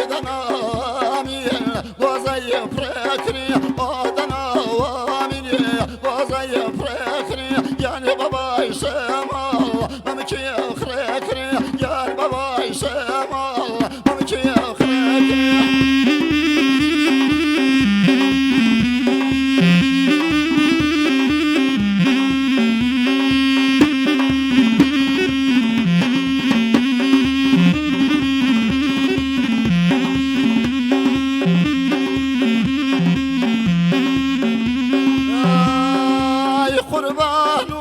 هيدنا امين وزي فركني ودنا وامين وزي فركني يعني بابا يسمع ممكي خركني يعني بابا يسمع ممكي خركني قربان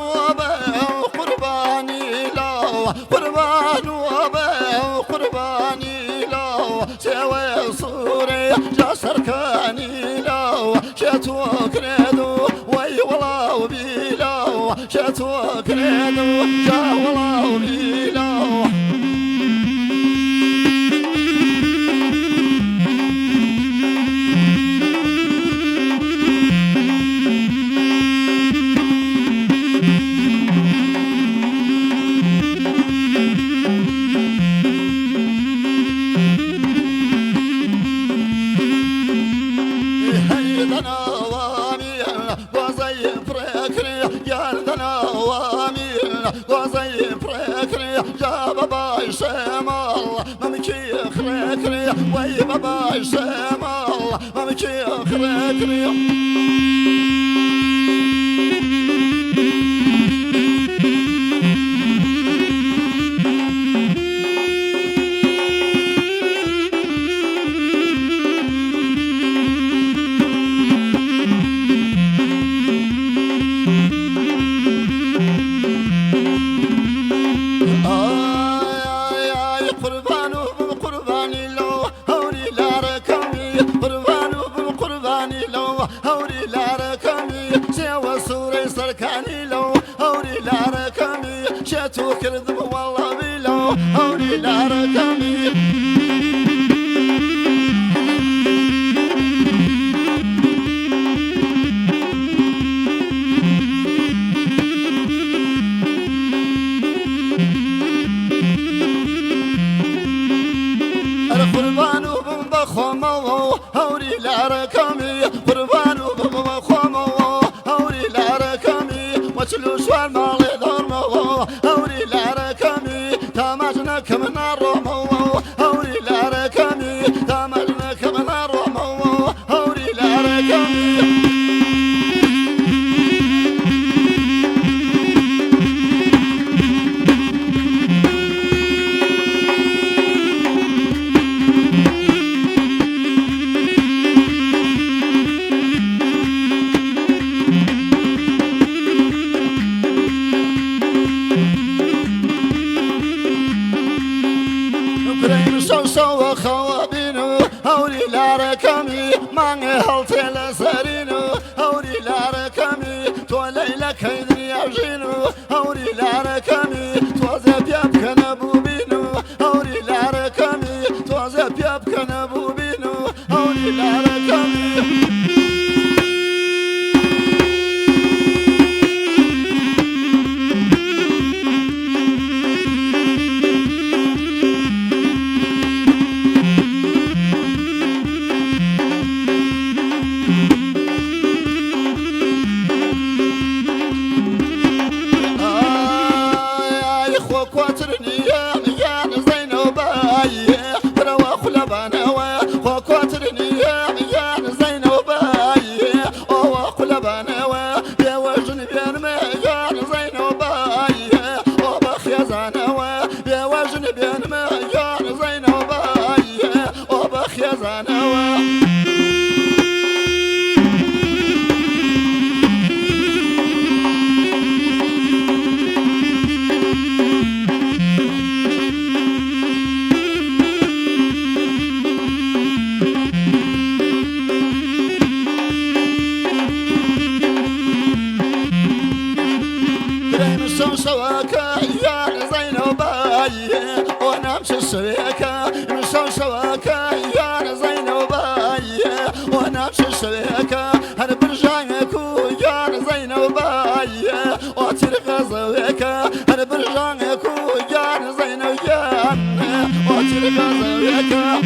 وقرباني لو قربان وقرباني لو سوى صوري جسر كاني لو شتوك ريدو وي والله بيلو شتوك ريدو جا والله بيلو يالدنا وامين وزي فركني يا بابا يسمع ممكي خركني وي بابا يسمع ممكي خركني هوري لاركمي سوى صوري سركاني لو هوري لاركمي شاتو كذب والله بلو هوري لاركمي القربان بخمو هوري لاركمي قربان بخمو هوري لاركمي وتلوش والمالي ضرمو هوري لاركمي تماجنا كمن الرمو هوري لاركمي تماجنا كمن الرمو هوري لاركمي سو خوابينو هوري لاركمي ماني هلتي لسرينو هوري لاركمي تو ليلة كيدني عجينو هوري لاركمي تو زب يبكى نبوبينو هوري لاركمي تو زب يبكى نبوبينو هوري لاركمي سواكا يا زينب وانا مش سواكا مش سواكا يا زينب وانا مش سواكا انا برجعك يا زينب واترك زواكا انا برجعك يا زينب واترك زواكا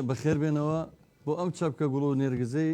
بەخێر بێنەوە بۆ ئەم چەپکە گوڵ و نێرگزەی